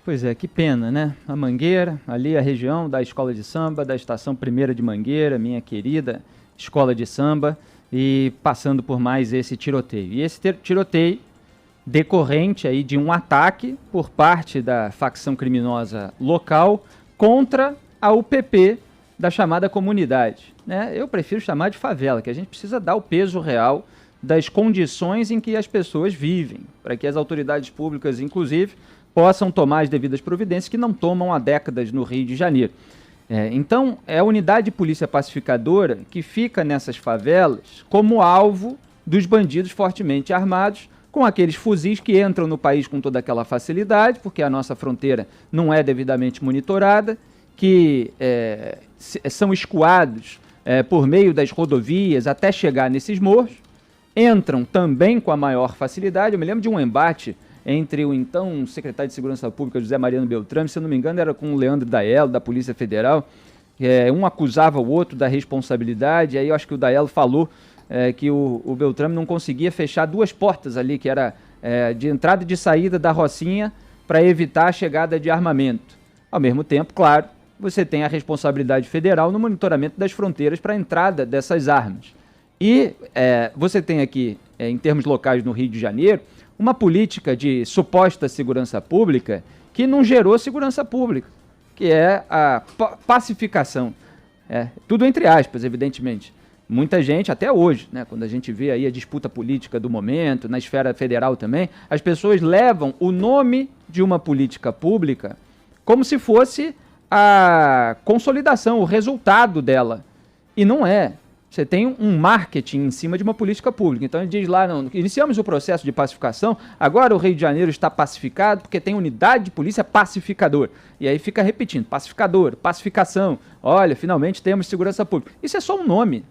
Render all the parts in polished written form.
Pois é, que pena, né? A Mangueira, ali a região da escola de samba, da Estação Primeira de Mangueira, minha querida escola de samba, e passando por mais esse tiroteio. E esse tiroteio decorrente aí de um ataque por parte da facção criminosa local contra a UPP da chamada comunidade, né? Eu prefiro chamar de favela, que a gente precisa dar o peso real das condições em que as pessoas vivem, para que as autoridades públicas, inclusive, possam tomar as devidas providências que não tomam há décadas no Rio de Janeiro. Então, é a unidade de polícia pacificadora que fica nessas favelas como alvo dos bandidos fortemente armados, com aqueles fuzis que entram no país com toda aquela facilidade, porque a nossa fronteira não é devidamente monitorada, que são escoados por meio das rodovias até chegar nesses morros, entram também com a maior facilidade. Eu me lembro de um embate entre o então secretário de Segurança Pública, José Mariano Beltrame, se eu não me engano era com o Leandro Daello, da Polícia Federal. Um acusava o outro da responsabilidade, aí eu acho que o Daello falou que o Beltrame não conseguia fechar duas portas ali, que era de entrada e de saída da Rocinha, para evitar a chegada de armamento. Ao mesmo tempo, claro, você tem a responsabilidade federal no monitoramento das fronteiras para a entrada dessas armas. E você tem aqui, em termos locais no Rio de Janeiro, uma política de suposta segurança pública que não gerou segurança pública, que é a pacificação. Tudo entre aspas, evidentemente. Muita gente, até hoje, né, quando a gente vê aí a disputa política do momento, na esfera federal também, as pessoas levam o nome de uma política pública como se fosse a consolidação, o resultado dela. E não é. Você tem um marketing em cima de uma política pública. Então ele diz lá, não, iniciamos o processo de pacificação, agora o Rio de Janeiro está pacificado porque tem unidade de polícia pacificadora. E aí fica repetindo, pacificador, pacificação, olha, finalmente temos segurança pública. Isso é só um nome,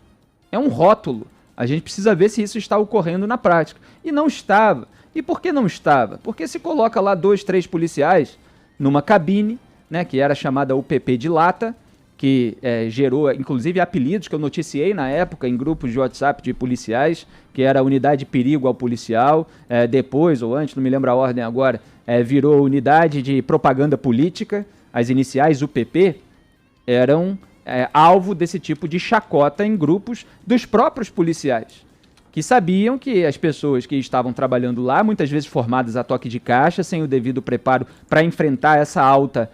é um rótulo. A gente precisa ver se isso está ocorrendo na prática. E não estava. E por que não estava? Porque se coloca lá 2, 3 policiais numa cabine, né, que era chamada UPP de lata, que gerou, inclusive, apelidos que eu noticiei na época em grupos de WhatsApp de policiais, que era a unidade de perigo ao policial, depois ou antes, não me lembro a ordem agora, virou unidade de propaganda política. As iniciais UPP eram alvo desse tipo de chacota em grupos dos próprios policiais, que sabiam que as pessoas que estavam trabalhando lá, muitas vezes formadas a toque de caixa, sem o devido preparo para enfrentar essa alta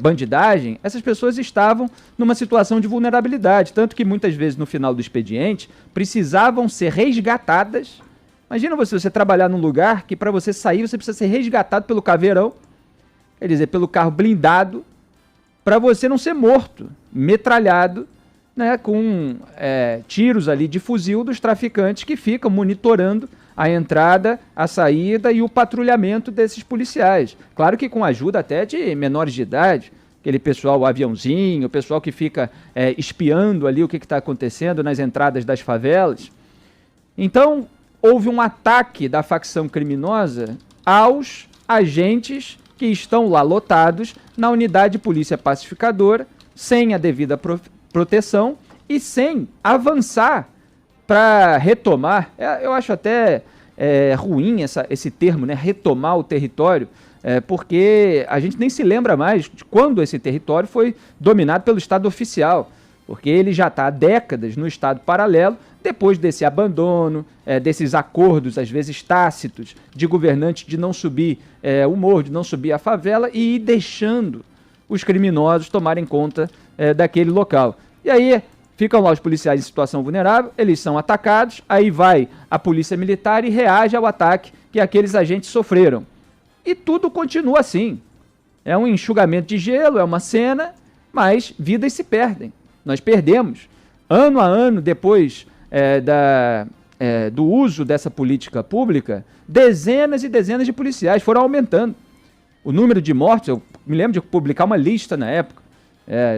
bandidagem, essas pessoas estavam numa situação de vulnerabilidade, tanto que muitas vezes no final do expediente precisavam ser resgatadas. Imagina você trabalhar num lugar que para você sair você precisa ser resgatado pelo caveirão, quer dizer, pelo carro blindado, para você não ser morto, metralhado, né, com tiros ali de fuzil dos traficantes que ficam monitorando a entrada, a saída e o patrulhamento desses policiais. Claro que com ajuda até de menores de idade, aquele pessoal, o aviãozinho, o pessoal que fica espiando ali o que está acontecendo nas entradas das favelas. Então, houve um ataque da facção criminosa aos agentes que estão lá lotados na unidade de polícia pacificadora, sem a devida proteção e sem avançar para retomar. Eu acho até ruim esse termo, né, retomar o território, porque a gente nem se lembra mais de quando esse território foi dominado pelo Estado oficial, porque ele já está há décadas no Estado paralelo, depois desse abandono, desses acordos, às vezes tácitos, de governantes de não subir o morro, de não subir a favela e ir deixando os criminosos tomarem conta daquele local. E aí ficam lá os policiais em situação vulnerável, eles são atacados, aí vai a polícia militar e reage ao ataque que aqueles agentes sofreram. E tudo continua assim. É um enxugamento de gelo, é uma cena, mas vidas se perdem. Nós perdemos, ano a ano, depois do uso dessa política pública, dezenas e dezenas de policiais foram aumentando. O número de mortes, eu me lembro de publicar uma lista na época,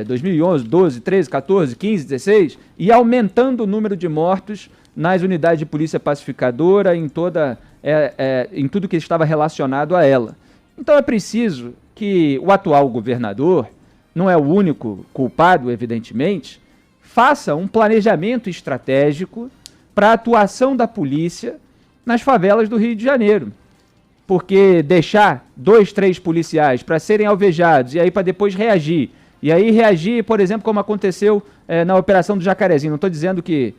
2011, 12, 13, 14, 15, 16, e aumentando o número de mortos nas unidades de polícia pacificadora, em tudo que estava relacionado a ela. Então é preciso que o atual governador, não é o único culpado, evidentemente, faça um planejamento estratégico para a atuação da polícia nas favelas do Rio de Janeiro. porque deixar 2, 3 policiais para serem alvejados e aí para depois reagir. E aí reagir, por exemplo, como aconteceu na Operação do Jacarezinho. Não estou dizendo que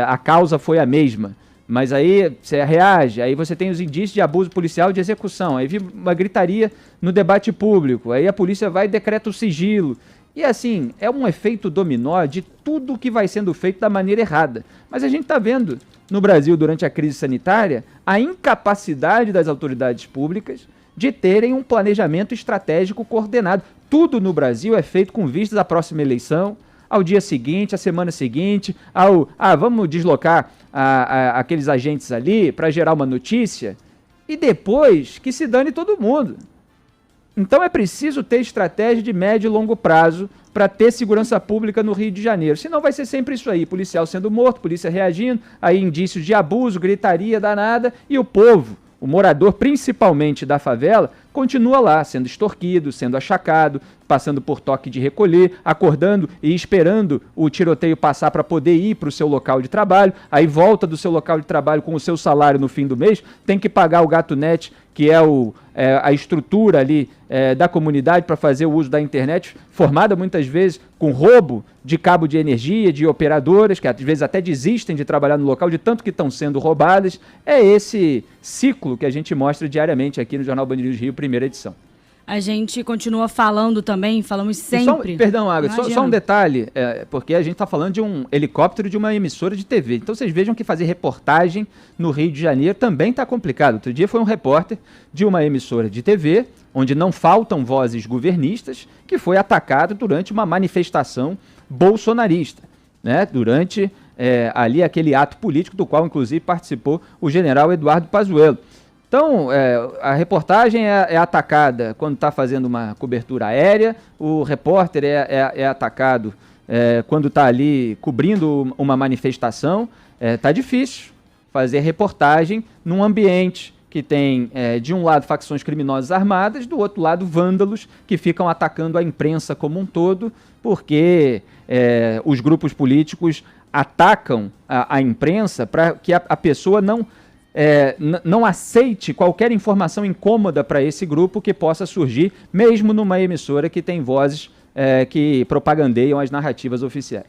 a causa foi a mesma, mas aí você reage, aí você tem os indícios de abuso policial e de execução, aí vive uma gritaria no debate público, aí a polícia vai e decreta o sigilo. E assim, é um efeito dominó de tudo que vai sendo feito da maneira errada. Mas a gente está vendo no Brasil, durante a crise sanitária, a incapacidade das autoridades públicas de terem um planejamento estratégico coordenado. Tudo no Brasil é feito com vistas à próxima eleição, ao dia seguinte, à semana seguinte, vamos deslocar aqueles agentes ali para gerar uma notícia e depois que se dane todo mundo. Então é preciso ter estratégia de médio e longo prazo para ter segurança pública no Rio de Janeiro. Senão vai ser sempre isso aí, policial sendo morto, polícia reagindo, aí indícios de abuso, gritaria danada, e o povo, o morador principalmente da favela, continua lá, sendo extorquido, sendo achacado, passando por toque de recolher, acordando e esperando o tiroteio passar para poder ir para o seu local de trabalho, aí volta do seu local de trabalho com o seu salário no fim do mês, tem que pagar o gato net, que é a estrutura ali da comunidade para fazer o uso da internet, formada muitas vezes com roubo de cabo de energia, de operadoras, que às vezes até desistem de trabalhar no local de tanto que estão sendo roubadas. É esse ciclo que a gente mostra diariamente aqui no Jornal Band News Rio, primeira edição. A gente continua falando também, falamos sempre. Perdão, Águia, só um detalhe, porque a gente está falando de um helicóptero de uma emissora de TV. Então vocês vejam que fazer reportagem no Rio de Janeiro também está complicado. Outro dia foi um repórter de uma emissora de TV, onde não faltam vozes governistas, que foi atacado durante uma manifestação bolsonarista, né? Durante ali aquele ato político do qual, inclusive, participou o general Eduardo Pazuello. Então, a reportagem é atacada quando está fazendo uma cobertura aérea, o repórter é atacado quando está ali cobrindo uma manifestação. Está difícil fazer reportagem num ambiente que tem, de um lado, facções criminosas armadas, do outro lado, vândalos que ficam atacando a imprensa como um todo, porque os grupos políticos atacam a imprensa para que a pessoa não aceite qualquer informação incômoda para esse grupo que possa surgir, mesmo numa emissora que tem vozes que propagandeiam as narrativas oficiais.